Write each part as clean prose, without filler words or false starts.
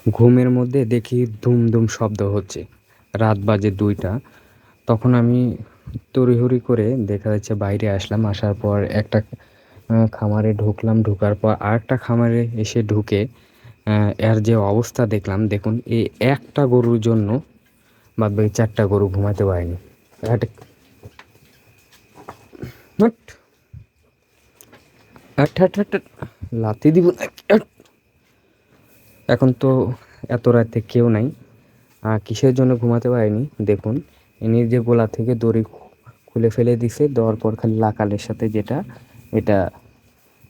ঘুমের মধ্যে দেখি দুম দুম শব্দ হচ্ছে। রাত বাজে ২টা। তখন আমি তড়িঘড়ি করে দেখা যাচ্ছে বাইরে আসলাম। আসার পর একটা খামারে ঢুকলাম। ঢোকার পর আরেকটা খামারে এসে ঢুকে এর যে অবস্থা দেখলাম, দেখুন এই একটা গরুর জন্য বাদবাকি ৪টা গরু ঘুমাতে পারেনি। হাট, হাট, হাট, হাট, হাট, হাট। লাথি দিব নাকি? হাট। এখন তো এত রাতে কেউ নাই। কিসের জন্য ঘুমাতে পারেনি দেখুন, ইনি যে গোলা থেকে দড়ি খুলে ফেলে দিছে। দেওয়ার পর খালি লাকালের সাথে যেটা, এটা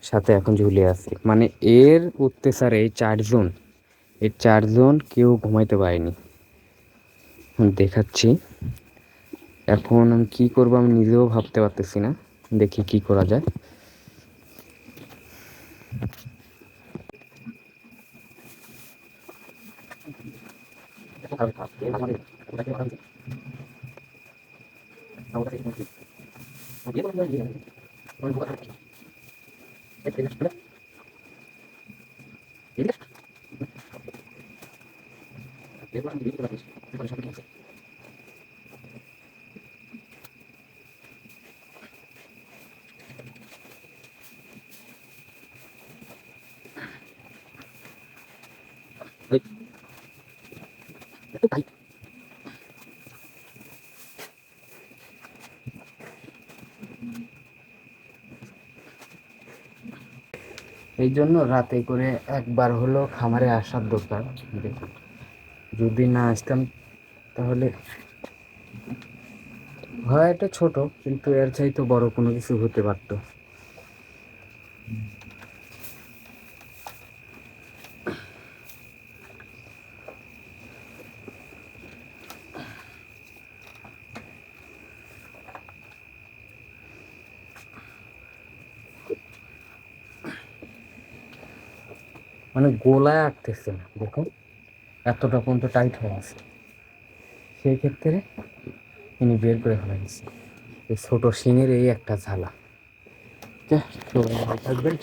সাথে এখন ঝুলে আছে। মানে এর অত্যাচারে এই চারজন কেউ ঘুমাইতে পারেনি। দেখাচ্ছি। এখন আমি কি করব আমি নিজেও ভাবতে পারতেছি না। দেখি কি করা যায়। এই জন্য রাতে করে একবার হলো খামারে আসার দরকার। দেখুন, যদি না আসতাম তাহলে হয় এটা ছোট, কিন্তু এর চাইতে বড় কোনো কিছু হতে পারতো। মানে গোলায় আটতেছে না, দেখুন এতটা পর্যন্ত টাইট হয়ে আছে। সেই ক্ষেত্রে তিনি বের করে ফেলেছে। এই ছোট শিঙের এই একটা ঝালা। সবাই ভালো থাকবেন।